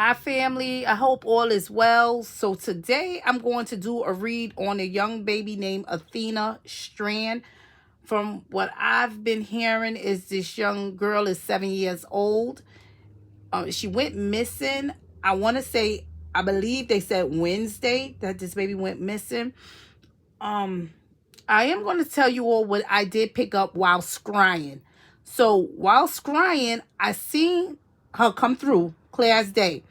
Hi, family. I hope all is well. So today I'm going to do a read on a young baby named Athena Strand. From what I've been hearing is this young girl is 7 years old. She went missing. I want to say, I believe they said Wednesday that this baby went missing. I am going to tell you all what I did pick up while scrying. So while scrying, I seen her come through clear as day.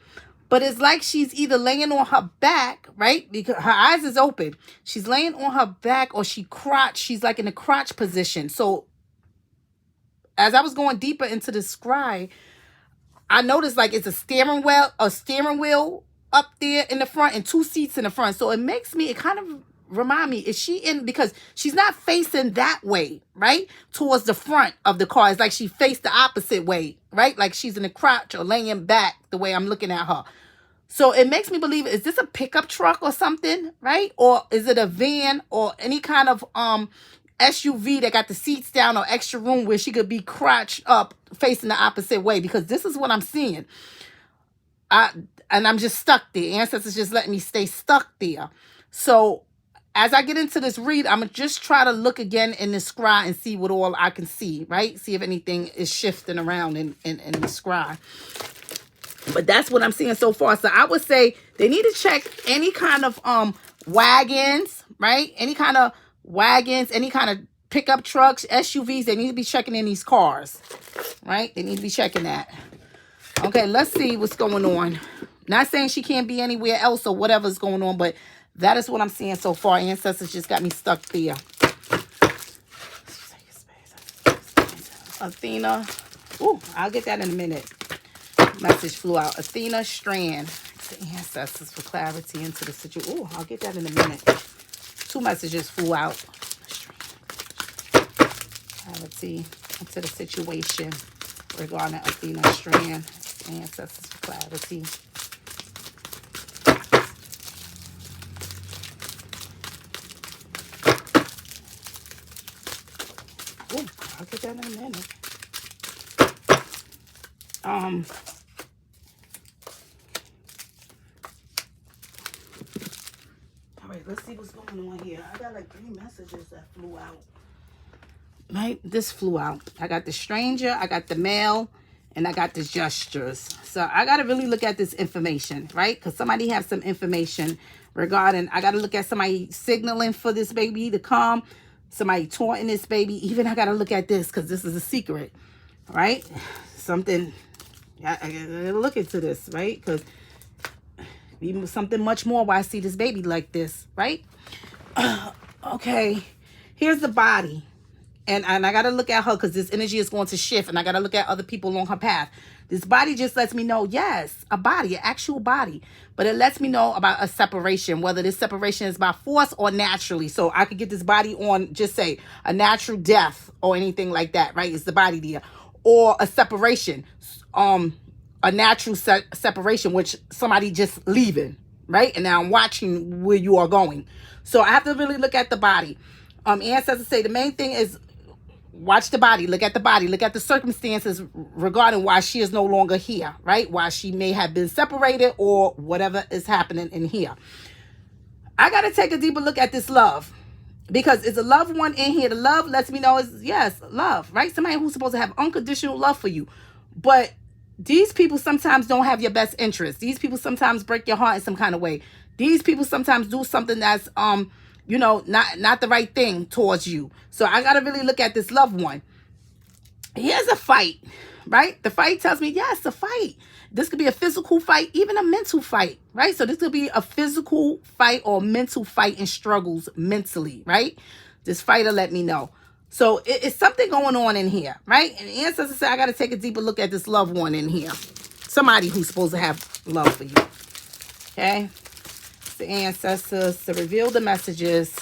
But it's like she's either laying on her back, right? Because her eyes is open. She's laying on her back or she's like in a crotch position. So as I was going deeper into the scry, I noticed like it's a steering wheel up there in the front and two seats in the front. So it kind of remind me, is she in, because she's not facing that way, right? Towards the front of the car. It's like she faced the opposite way, right? Like she's in a crotch or laying back the way I'm looking at her. So it makes me believe, is this a pickup truck or something, right? Or is it a van or any kind of SUV that got the seats down or extra room where she could be crouched up facing the opposite way? Because this is what I'm seeing. And I'm just stuck there. Ancestors just letting me stay stuck there. So as I get into this read, I'm going to just try to look again in the scry and see what all I can see, right? See if anything is shifting around in the scry. But that's what I'm seeing so far. So I would say they need to check any kind of wagons, right? Any kind of wagons, any kind of pickup trucks, SUVs. They need to be checking in these cars, right? They need to be checking that. Okay, let's see what's going on. Not saying she can't be anywhere else or whatever's going on, but that is what I'm seeing so far. Ancestors just got me stuck there. Athena. Ooh, I'll get that in a minute. Message flew out. Athena Strand. The ancestors for clarity into the situation. Oh, I'll get that in a minute. Two messages flew out. Clarity into the situation regarding Athena Strand. The ancestors for clarity. Oh, I'll get that in a minute. All right, let's see what's going on here. I got like 3 messages that flew out. Right, this flew out. I got the stranger, I got the male, and I got the gestures. So I got to really look at this information, right? Because somebody has some information regarding, I got to look at somebody signaling for this baby to come, somebody taunting this baby. Even I got to look at this because this is a secret, right? Something, I got to look into this, right? Because even something much more why I see this baby like this, right? Okay, here's the body. And I got to look at her because this energy is going to shift. And I got to look at other people along her path. This body just lets me know, yes, a body, an actual body. But it lets me know about a separation, whether this separation is by force or naturally. So I could get this body on, just say, a natural death or anything like that, right? It's the body there. Or a separation, a natural separation, which somebody just leaving, right? And now I'm watching where you are going. So I have to really look at the body. Ancestors say the main thing is watch the body, look at the body, look at the circumstances regarding why she is no longer here, right? Why she may have been separated or whatever is happening in here. I got to take a deeper look at this love because it's a loved one in here. The love lets me know is, yes, love, right? Somebody who's supposed to have unconditional love for you. But these people sometimes don't have your best interest. These people sometimes break your heart in some kind of way. These people sometimes do something that's, you know, not the right thing towards you. So I got to really look at this loved one. Here's a fight, right? The fight tells me, yes, a fight. This could be a physical fight, even a mental fight, right? So this could be a physical fight or mental fight and struggles mentally, right? This fighter let me know. So it's something going on in here, right? And ancestors say, I got to take a deeper look at this loved one in here. Somebody who's supposed to have love for you, okay? The ancestors to reveal the messages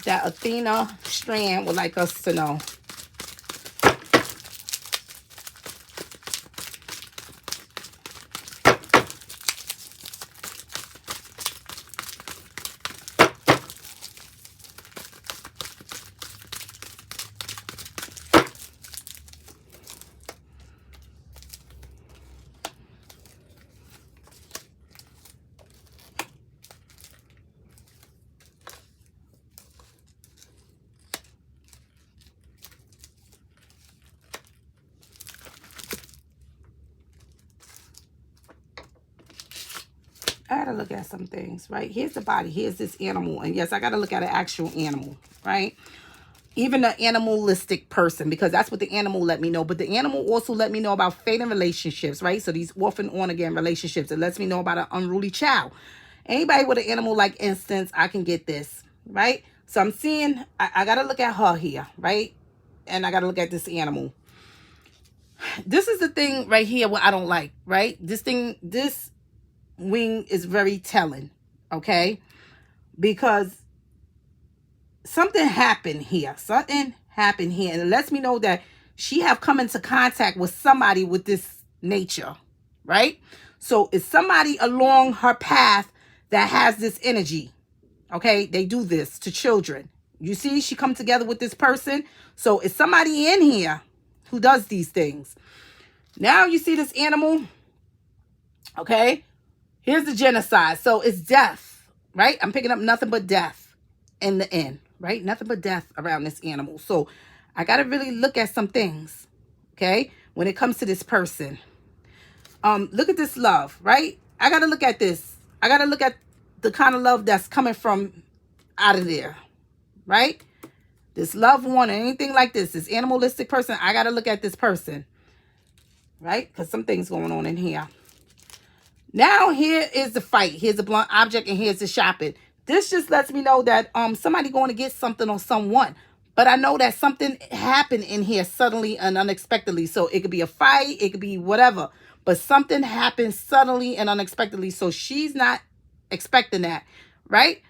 that Athena Strand would like us to know. I gotta look at some things, right? Here's the body. Here's this animal. And yes, I gotta look at an actual animal, right? Even an animalistic person, because that's what the animal let me know. But the animal also let me know about fading relationships, right? So these off and on again relationships. It lets me know about an unruly child. Anybody with an animal like instance, I can get this, right? So I'm seeing, I got to look at her here, right? And I got to look at this animal. This is the thing right here what I don't like, right? This wing is very telling, okay? Because something happened here. Something happened here. And it lets me know that she have come into contact with somebody with this nature, right? So it's somebody along her path that has this energy, okay? They do this to children. You see, she come together with this person. So it's somebody in here who does these things. Now you see this animal, okay? Here's the genocide. So it's death, right? I'm picking up nothing but death in the end, right? Nothing but death around this animal. So I got to really look at some things, okay? When it comes to this person. Look at this love, right? I got to look at this. I got to look at the kind of love that's coming from out of there, right? This loved one or anything like this animalistic person, I got to look at this person, right? Because something's going on in here. Now here is the fight. Here's a blunt object and here's the shopping. This just lets me know that somebody going to get something on someone. But I know that something happened in here suddenly and unexpectedly. So it could be a fight, it could be whatever. But something happened suddenly and unexpectedly. So she's not expecting that, right?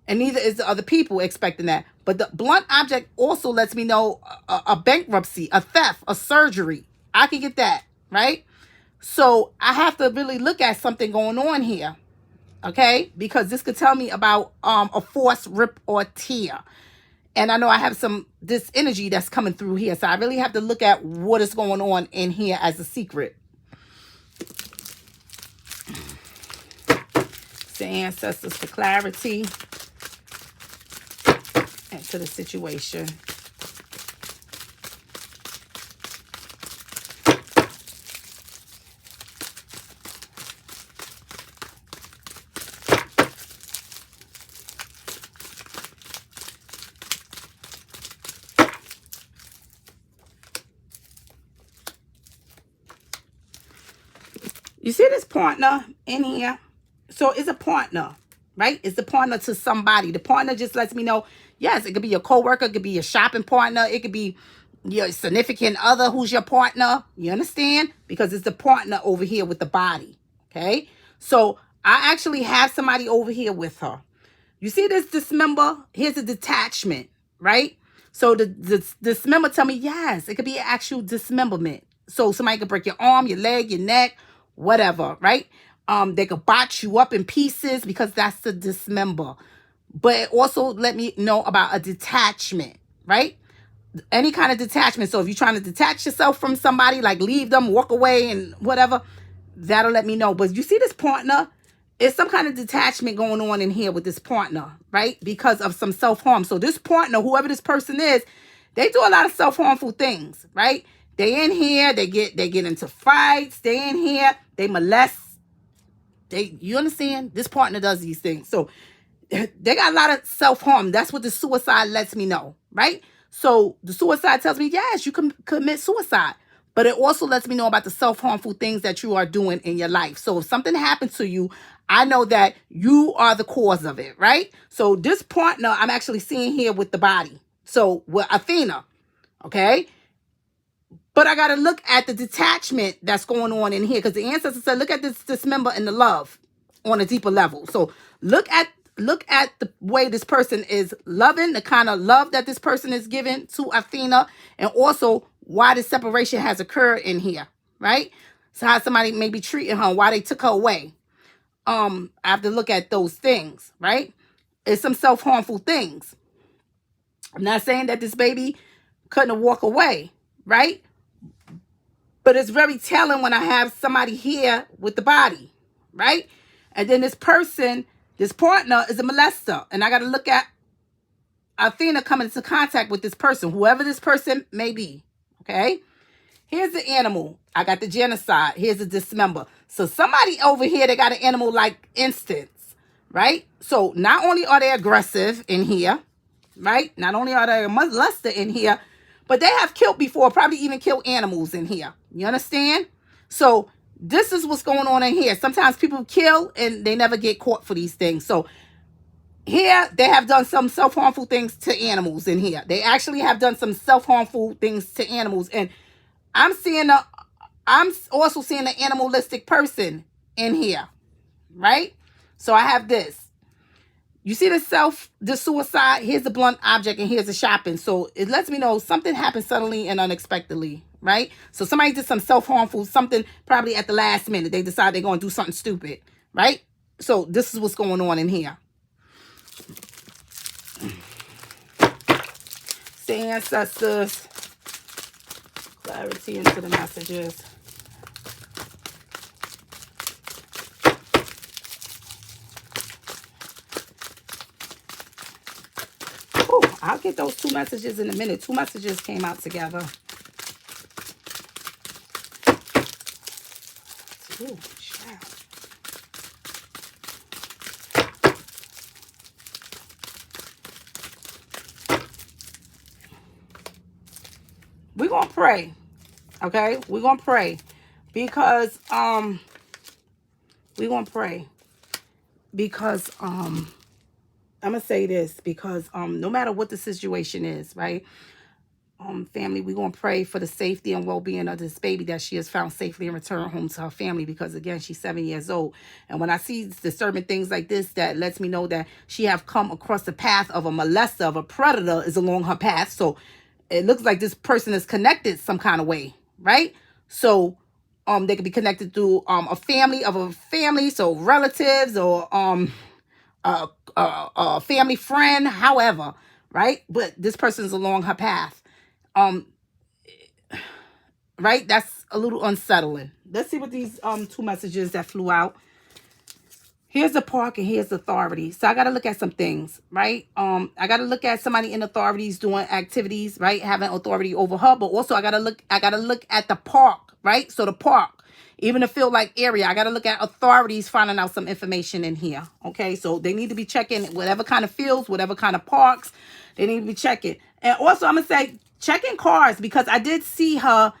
And neither is the other people expecting that. But the blunt object also lets me know a bankruptcy, a theft, a surgery. I can get that, right? So I have to really look at something going on here, okay? Because this could tell me about a forced rip or tear. And I know I have this energy that's coming through here. So I really have to look at what is going on in here as a secret. The ancestors for clarity and to the situation. You see this partner in here? So it's a partner, right? It's the partner to somebody. The partner just lets me know, yes, it could be your coworker, it could be your shopping partner, it could be your significant other who's your partner. You understand? Because it's the partner over here with the body, okay? So I actually have somebody over here with her. You see this dismember? Here's a detachment, right? So the dismember tell me, yes, it could be an actual dismemberment. So somebody could break your arm, your leg, your neck, whatever, right? They could botch you up in pieces because that's the dismember. But it also let me know about a detachment, right? Any kind of detachment. So if you're trying to detach yourself from somebody, like leave them, walk away and whatever, that'll let me know. But you see this partner? It's some kind of detachment going on in here with this partner, right? Because of some self-harm. So this partner, whoever this person is, they do a lot of self-harmful things, right? They in here, they get into fights, they in here, they molest. You understand? This partner does these things. So they got a lot of self-harm. That's what the suicide lets me know, right? So the suicide tells me, yes, you can commit suicide. But it also lets me know about the self-harmful things that you are doing in your life. So if something happens to you, I know that you are the cause of it, right? So this partner I'm actually seeing here with the body. So with Athena, okay? But I got to look at the detachment that's going on in here. Because the ancestor said, look at this dismember and the love on a deeper level. So look at the way this person is loving, the kind of love that this person is giving to Athena. And also why the separation has occurred in here, right? So how somebody may be treating her, why they took her away. I have to look at those things, right? It's some self-harmful things. I'm not saying that this baby couldn't walk away, right? But it's very telling when I have somebody here with the body, right? And then this person, this partner is a molester. And I got to look at Athena coming into contact with this person, whoever this person may be, okay? Here's the animal. I got the genocide. Here's the dismember. So somebody over here, they got an animal like instance, right? So not only are they aggressive in here, right? Not only are they a molester in here, but they have killed before, probably even killed animals in here. You understand? So this is what's going on in here. Sometimes people kill and they never get caught for these things. So here they have done some self-harmful things to animals in here. They actually have done some self-harmful things to animals. And I'm also seeing an animalistic person in here, right? So I have this. You see the suicide, here's the blunt object, and here's the shopping. So it lets me know something happened suddenly and unexpectedly, right? So somebody did some self-harmful, something probably at the last minute. They decide they're going to do something stupid, right? So this is what's going on in here. Say ancestors, clarity into the messages. Oh, I'll get those 2 messages in a minute. 2 messages came out together. Ooh, child. We're going to pray. Okay? We're going to pray. Because, we're going to pray. Because, I'm going to say this. Because, no matter what the situation is, right? Family, we're going to pray for the safety and well-being of this baby, that she has found safely and returned home to her family, because again, she's 7 years old. And when I see disturbing things like this, that lets me know that she have come across the path of a molester, of a predator is along her path. So it looks like this person is connected some kind of way, right? So they could be connected through a family, so relatives or a family friend, however, right? But this person's along her path. Right? That's a little unsettling. Let's see what these 2 messages that flew out. Here's the park and here's the authority. So I got to look at some things, right? I got to look at somebody in authorities doing activities, right? Having authority over her, but also I got to look at the park, right? So the park, even a field like area, I got to look at authorities finding out some information in here. Okay? So they need to be checking whatever kind of fields, whatever kind of parks, they need to be checking. And also I'm going to say checking cars, because I did see her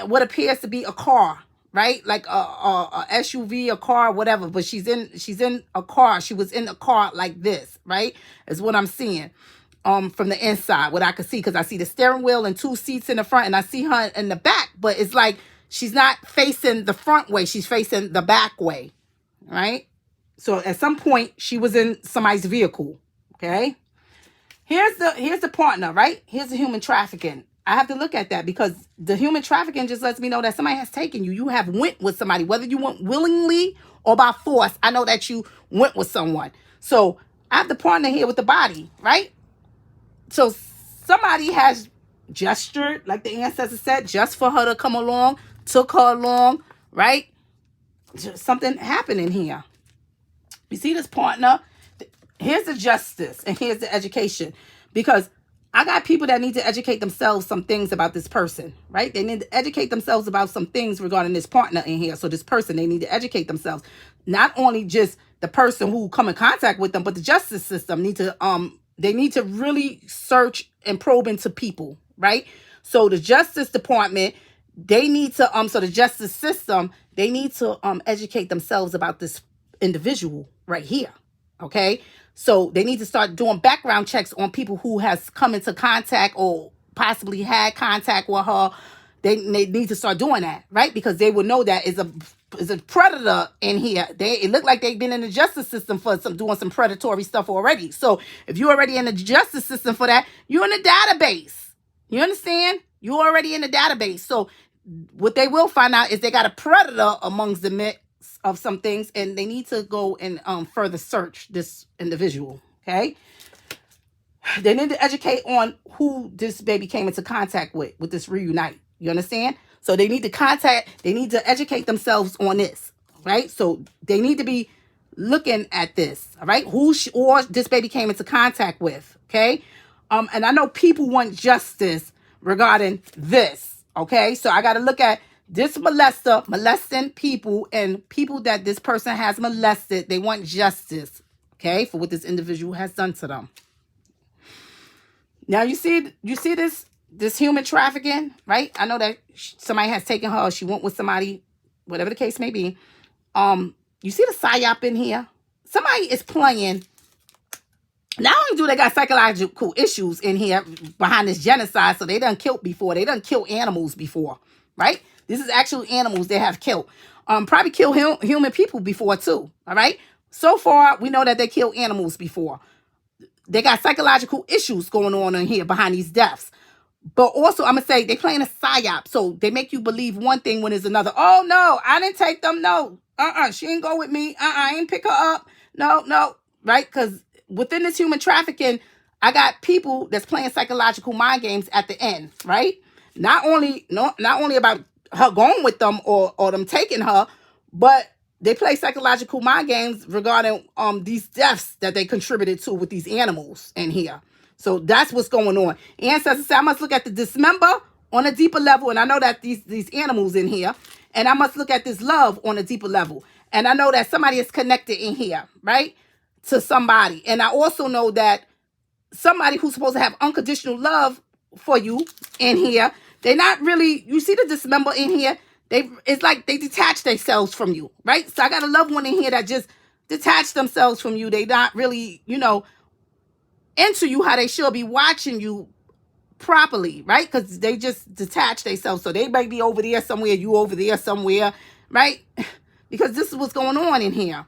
what appears to be a car, right? Like a SUV, a car, whatever. But she's in a car. She was in a car like this, right? Is what I'm seeing from the inside, what I could see, because I see the steering wheel and 2 seats in the front, and I see her in the back. But it's like she's not facing the front way. She's facing the back way, right? So at some point, she was in somebody's vehicle, okay? Here's the partner, right? Here's the human trafficking. I have to look at that, because the human trafficking just lets me know that somebody has taken you. You have went with somebody, whether you went willingly or by force. I know that you went with someone. So I have the partner here with the body, right? So somebody has gestured, like the ancestor said, just for her to come along, took her along, right? Just something happening here. You see this partner? Here's the justice and here's the education, because I got people that need to educate themselves some things about this person, right? They need to educate themselves about some things regarding this partner in here. So this person, they need to educate themselves. Not only just the person who come in contact with them, but the justice system they need to really search and probe into people, right? So the Justice Department, they need to so the justice system, they need to educate themselves about this individual right here. Okay? So they need to start doing background checks on people who has come into contact or possibly had contact with her. They need to start doing that, right? Because they will know that is a predator in here. It looked like they've been in the justice system for doing some predatory stuff already. So if you're already in the justice system for that, you're in the database. You understand? You're already in the database. So what they will find out is they got a predator amongst the mix of some things, and they need to go and further search this individual. Okay, they need to educate on who this baby came into contact with this reunite. You understand? So they need to educate themselves on this, right? So they need to be looking at this, all right? Who or this baby came into contact with, okay? And I know people want justice regarding this, Okay, so I got to look at this molester molesting people and people that this person has molested. They want justice, okay, for what this individual has done to them. Now you see this human trafficking, right? I know that somebody has taken her, or she went with somebody, whatever the case may be. You see the psyop in here? Somebody is playing. Not only do they got psychological issues in here behind this genocide, so they done killed before. They done killed animals before, right? This is actual animals they have killed. Probably killed human people before too, all right? So far, we know that they killed animals before. They got psychological issues going on in here behind these deaths. But also, I'm going to say, they playing a psyop. So they make you believe one thing when there's another. Oh, no, I didn't take them. No, she didn't go with me. I ain't pick her up. No, right? Because within this human trafficking, I got people that's playing psychological mind games at the end, right? Not only about her going with them or them taking her, but they play psychological mind games regarding these deaths that they contributed to with these animals in here. So that's what's going on. Ancestor said, I must look at the dismember on a deeper level. And I know that these animals in here. And I must look at this love on a deeper level. And I know that somebody is connected in here, right? To somebody. And I also know that somebody who's supposed to have unconditional love for you in here, they're not really, you see the dismember in here? It's like they detach themselves from you, right? So I got a loved one in here that just detach themselves from you. They not really, into you how they should be watching you properly, right? Because they just detach themselves. So they might be over there somewhere, you over there somewhere, right? Because this is what's going on in here.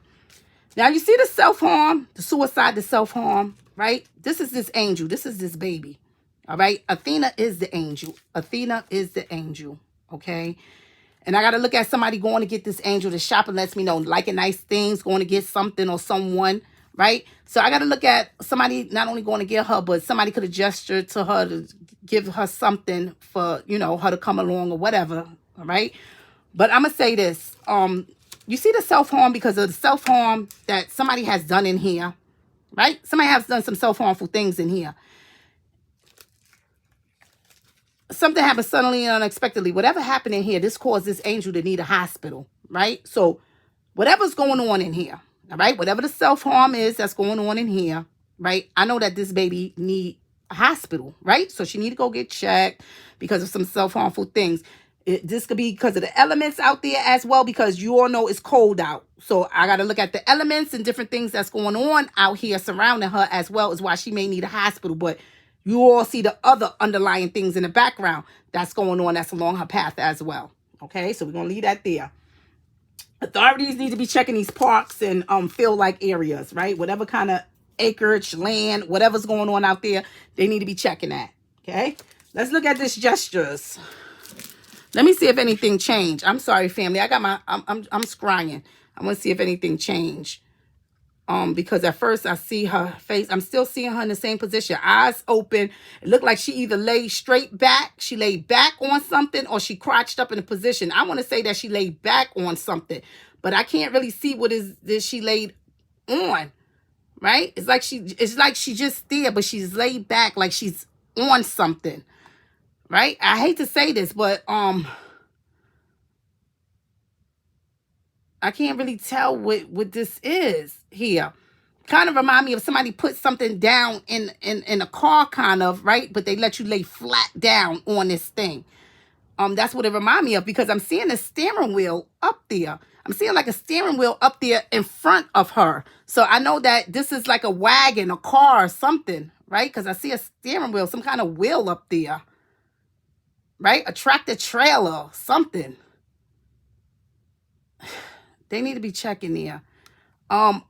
Now you see the self-harm, the suicide, the self-harm, right? This is this angel. This is this baby, all right? Athena is the angel. Athena is the angel, okay? And I got to look at somebody going to get this angel. The shopper lets me know, liking nice things, going to get something or someone, right? So I got to look at somebody not only going to get her, but somebody could have gestured to her to give her something for, her to come along or whatever, all right? But I'm going to say this. You see the self-harm because of the self-harm that somebody has done in here, right? Somebody has done some self-harmful things in here. Something happened suddenly and unexpectedly. Whatever happened in here, this caused this angel to need a hospital, right? So whatever's going on in here, all right? Whatever the self-harm is that's going on in here, right? I know that this baby need a hospital, right? So she need to go get checked because of some self-harmful things. This could be because of the elements out there as well, because you all know it's cold out. So I got to look at the elements and different things that's going on out here surrounding her as well as why she may need a hospital. But you all see the other underlying things in the background that's going on that's along her path as well. Okay, so we're going to leave that there. Authorities need to be checking these parks and field-like areas, right? Whatever kind of acreage, land, whatever's going on out there, they need to be checking that. Okay, let's look at this gestures. Let me see if anything changed. I'm sorry, family. I got my, I'm scrying. I want to see if anything changed. Because at first I see her face. I'm still seeing her in the same position. Eyes open. It looked like she either lay straight back. She laid back on something or she crouched up in a position. I want to say that she laid back on something. But I can't really see what is this she laid on. Right? It's like she's just there, but she's laid back like she's on something. Right? I hate to say this, but I can't really tell what this is here. Kind of remind me of somebody put something down in a car, kind of, right? But they let you lay flat down on this thing. That's what it remind me of, because I'm seeing a steering wheel up there. I'm seeing like a steering wheel up there in front of her. So I know that this is like a wagon, a car, or something, right? Because I see a steering wheel, some kind of wheel up there. Right? A tractor trailer, something. They need to be checking there. I'm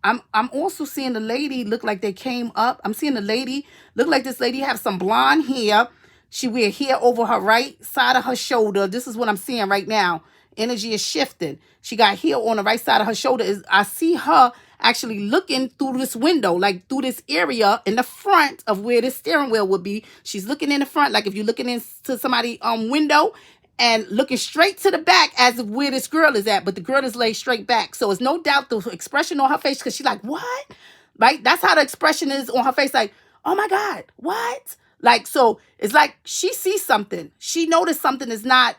also seeing the lady look like they came up. I'm seeing the lady look like this lady have some blonde hair. She wear hair over her right side of her shoulder. This is what I'm seeing right now. Energy is shifting. She got hair on the right side of her shoulder. I see her actually looking through this window, like through this area in the front of where the steering wheel would be. She's looking in the front, like if you're looking into somebody's window, and looking straight to the back as of where this girl is at. But the girl is laid straight back. So it's no doubt the expression on her face, because she's like, what? Right? That's how the expression is on her face. Like, oh my God, what? Like, so it's like she sees something. She noticed something is not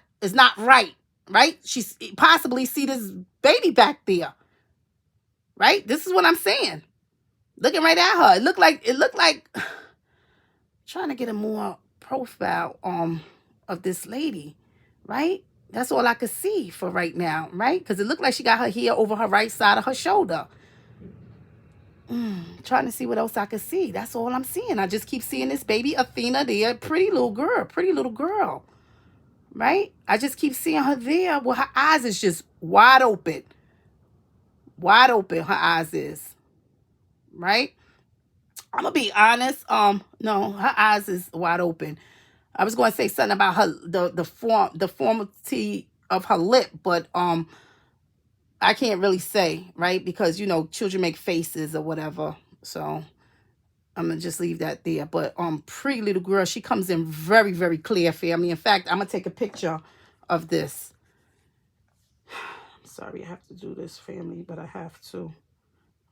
right, right? She possibly see this baby back there, right? This is what I'm saying. Looking right at her. It looked like trying to get a more profile of this lady, right? That's all I could see for right now, right? Because it looked like she got her hair over her right side of her shoulder. Trying to see what else I could see. That's all I'm seeing. I just keep seeing this baby Athena there. Pretty little girl, right? I just keep seeing her there. Well, her eyes is just wide open. Wide open, her eyes is, right? I'm gonna be honest. No, her eyes is wide open. I was going to say something about her the formality of her lip, but I can't really say, right? Because children make faces or whatever. So I'm gonna just leave that there. But pretty little girl, she comes in very, very clear, family. In fact, I'm gonna take a picture of this. I'm sorry I have to do this, family, but I have to,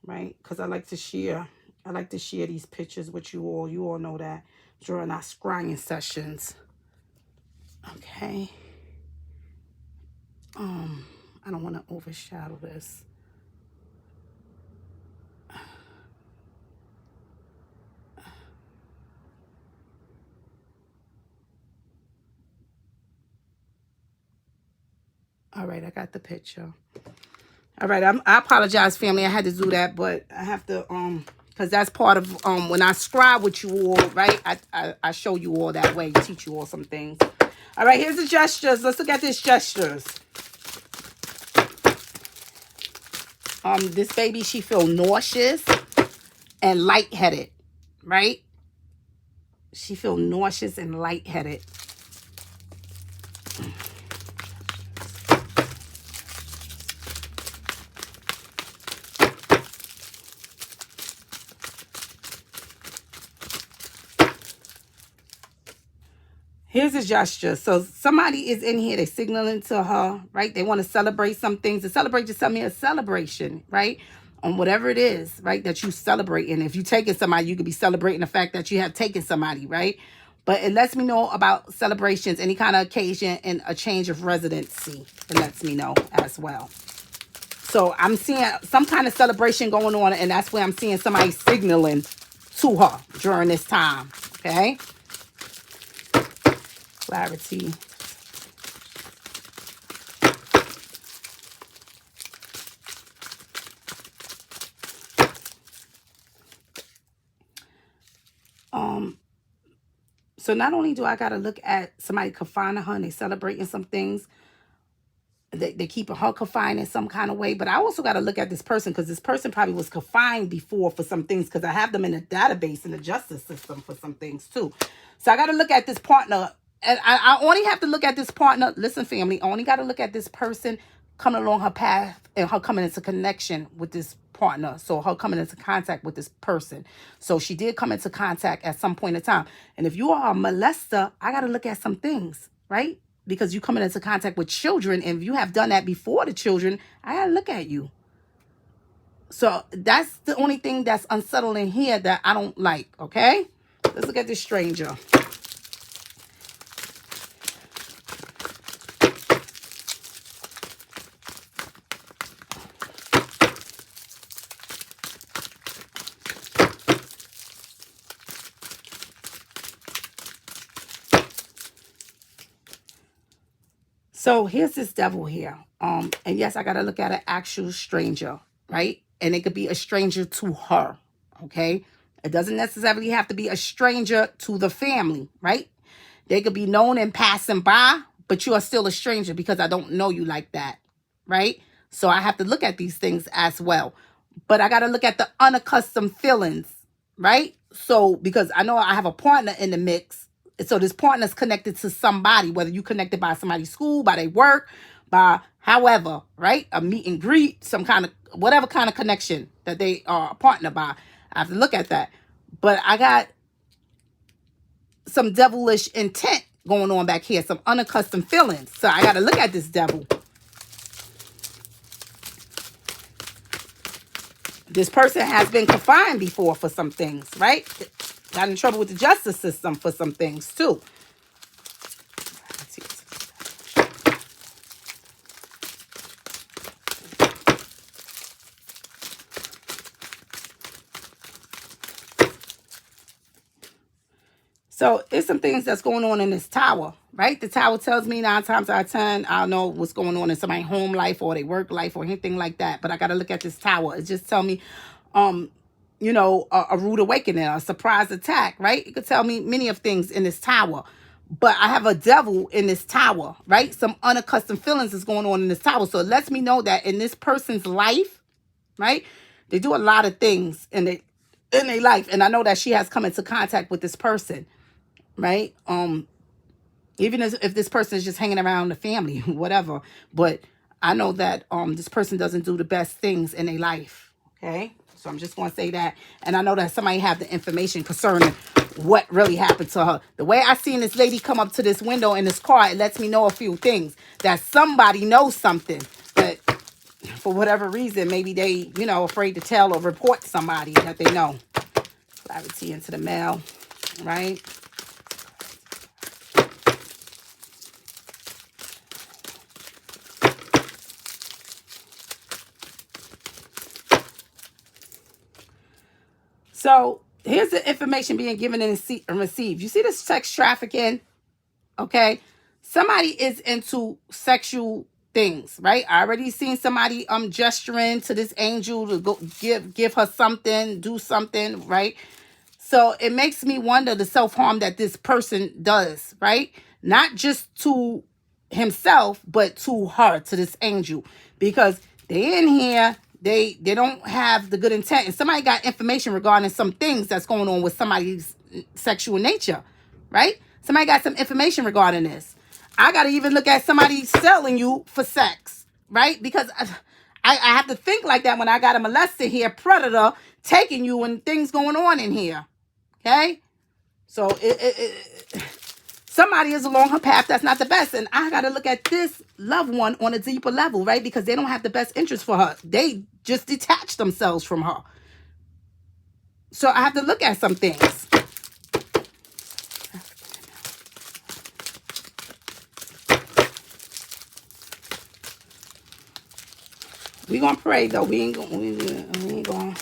right? Because I like to share these pictures with you all. You all know that during our scrying sessions. Okay. I don't want to overshadow this. All right, I got the picture. All right, I apologize, family. I had to do that, but I have to because that's part of when I scribe with you all, right? I show you all that way, teach you all some things. All right, here's the gestures. Let's look at these gestures. This baby, she feel nauseous and lightheaded, right? She feel nauseous and lightheaded. Here's a gesture. So somebody is in here. They're signaling to her, right? They want to celebrate some things. To celebrate just tell me a celebration, right? On whatever it is, right, that you celebrating. If you taking somebody, you could be celebrating the fact that you have taken somebody, right? But it lets me know about celebrations, any kind of occasion, and a change of residency. It lets me know as well. So I'm seeing some kind of celebration going on, and that's where I'm seeing somebody signaling to her during this time, okay? Clarity. So not only do I got to look at somebody confining her and they celebrating some things, they keeping her confined in some kind of way, but I also got to look at this person because this person probably was confined before for some things because I have them in a database in the justice system for some things too. So I got to look at this partner. And I only have to look at this partner. Listen, family, I only got to look at this person coming along her path and her coming into connection with this partner. So her coming into contact with this person. So she did come into contact at some point in time. And if you are a molester, I got to look at some things, right? Because you coming into contact with children. And if you have done that before the children, I got to look at you. So that's the only thing that's unsettling here that I don't like, okay? Let's look at this stranger. So here's this devil here. And yes, I got to look at an actual stranger, right? And it could be a stranger to her, okay? It doesn't necessarily have to be a stranger to the family, right? They could be known and passing by, but you are still a stranger because I don't know you like that, right? So I have to look at these things as well. But I got to look at the unaccustomed feelings, right? So because I know I have a partner in the mix. So this partner is connected to somebody, whether you connected by somebody's school, by their work, by however, right? A meet and greet, some kind of, whatever kind of connection that they are a partner by. I have to look at that. But I got some devilish intent going on back here, some unaccustomed feelings. So I got to look at this devil. This person has been confined before for some things, right? got in trouble with the justice system for some things too. So it's some things that's going on in this tower, right? The tower tells me 9 times out of 10, I don't know what's going on in somebody's home life or their work life or anything like that. But I got to look at this tower. It just tell me, you know, a rude awakening, a surprise attack, right? It could tell me many of things in this tower. But I have a devil in this tower, right? Some unaccustomed feelings is going on in this tower. So it lets me know that in this person's life, right? They do a lot of things in their life. And I know that she has come into contact with this person. Right? Even if this person is just hanging around the family, whatever. But I know that this person doesn't do the best things in their life. Okay? So I'm just going to say that. And I know that somebody have the information concerning what really happened to her. The way I seen this lady come up to this window in this car, it lets me know a few things. That somebody knows something. But for whatever reason, maybe they, you know, afraid to tell or report to somebody that they know. Clarity into the mail. Right? So here's the information being given and received. You see this sex trafficking? Okay. Somebody is into sexual things, right? I already seen somebody gesturing to this angel to go give her something, do something, right? So it makes me wonder the self-harm that this person does, right? Not just to himself, but to her, to this angel. Because they in here, they don't have the good intent. And somebody got information regarding some things that's going on with somebody's sexual nature, right? Somebody got some information regarding this. I got to even look at somebody selling you for sex, right? Because I have to think like that when I got a molester here, predator, taking you and things going on in here. Okay? So somebody is along her path that's not the best. And I got to look at this loved one on a deeper level, right? Because they don't have the best interest for her. They just detach themselves from her. So I have to look at some things. We gonna pray though. We ain't gonna.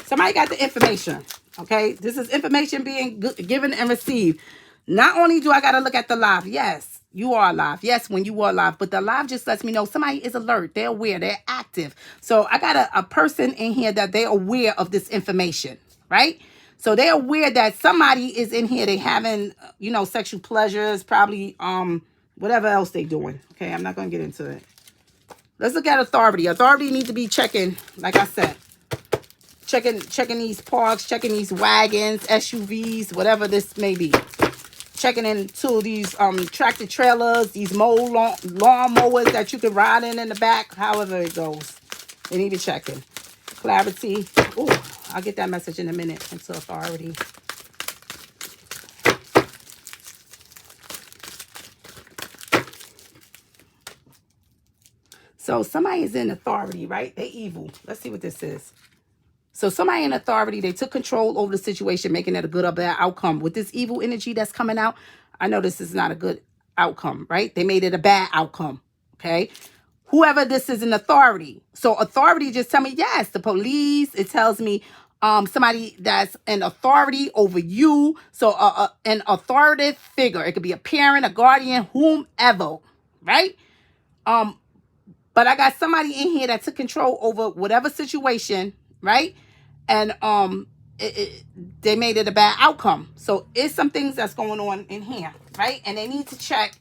Somebody got the information. Okay, this is information being given and received. Not only do I gotta look at the live. Yes, you are alive. Yes, when you are alive, but the live just lets me know somebody is alert. They're aware. They're active. So I got a person in here that they're aware of this information, right? So they're aware that somebody is in here. They having, you know, sexual pleasures, probably whatever else they doing. Okay, I'm not gonna get into it. Let's look at authority. Authority needs to be checking, like I said, checking these parks, checking these wagons, SUVs, whatever this may be. Checking into these tractor trailers, these lawn mowers that you can ride in the back, however it goes. They need to check in. Clarity. Oh, I'll get that message in a minute. Into authority. So somebody is in authority, right? They evil. Let's see what this is. So somebody in authority, they took control over the situation, making it a good or bad outcome. With this evil energy that's coming out, I know this is not a good outcome, right? They made it a bad outcome, okay? Whoever this is in authority. So authority just tell me, yes, the police. It tells me somebody that's an authority over you. So an authoritative figure. It could be a parent, a guardian, whomever, right? But I got somebody in here that took control over whatever situation, right? And they made it a bad outcome. So it's some things that's going on in here, right? And they need to check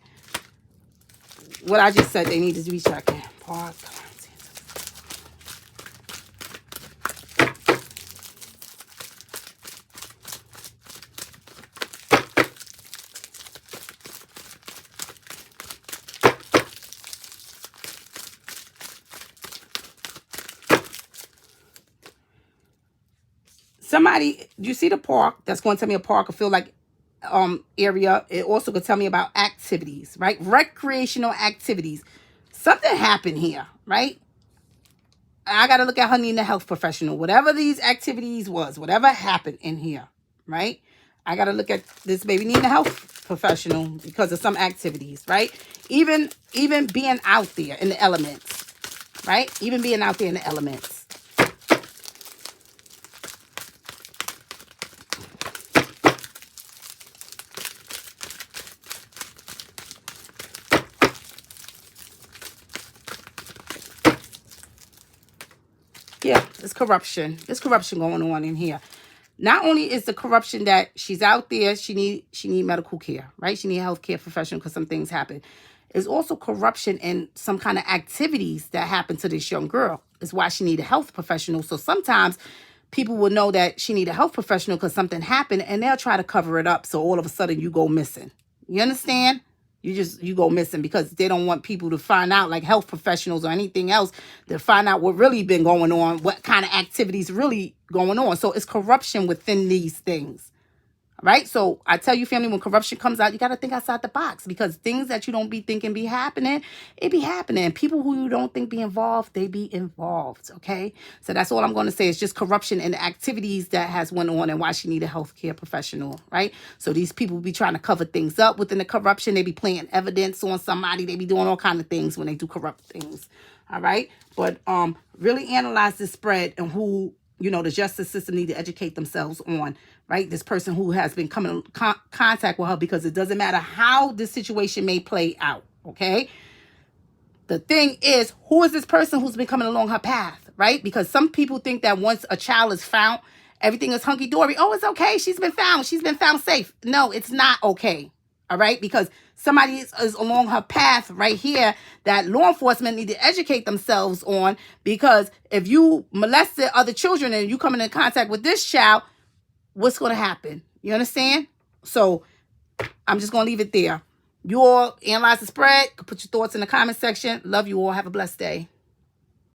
what I just said. They need to be checking. Somebody, you see the park? That's going to tell me a park. I feel like area. It also could tell me about activities, right? Recreational activities. Something happened here, right? I got to look at her needing a health professional. Whatever these activities was, whatever happened in here, right? I got to look at this baby needing a health professional because of some activities, right? Even being out there in the elements, right? Even being out there in the elements. Yeah, there's corruption. There's corruption going on in here. Not only is the corruption that she's out there, she need medical care, right? She need a healthcare professional because some things happen. There's also corruption in some kind of activities that happen to this young girl. Is why she need a health professional. So sometimes people will know that she need a health professional because something happened and they'll try to cover it up. So all of a sudden you go missing. You understand? You go missing because they don't want people to find out, like health professionals or anything else, to find out what really been going on, what kind of activities really going on. So it's corruption within these things. Right? So I tell you, family, when corruption comes out, you got to think outside the box because things that you don't be thinking be happening, it be happening. People who you don't think be involved, they be involved. Okay? So that's all I'm going to say. It's just corruption in the activities that has went on and why she need a healthcare professional. Right? So these people be trying to cover things up within the corruption. They be playing evidence on somebody. They be doing all kind of things when they do corrupt things. All right? But really analyze this spread and who, you know, the justice system need to educate themselves on, right? This person who has been coming in contact with her, because it doesn't matter how this situation may play out, okay? The thing is, who is this person who's been coming along her path, right? Because some people think that once a child is found, everything is hunky-dory. Oh, it's okay. She's been found. She's been found safe. No, it's not okay, all right? Because somebody is along her path right here that law enforcement need to educate themselves on, because if you molested other children and you come into contact with this child, what's going to happen? You understand? So I'm just going to leave it there. You all analyze the spread. Put your thoughts in the comment section. Love you all. Have a blessed day.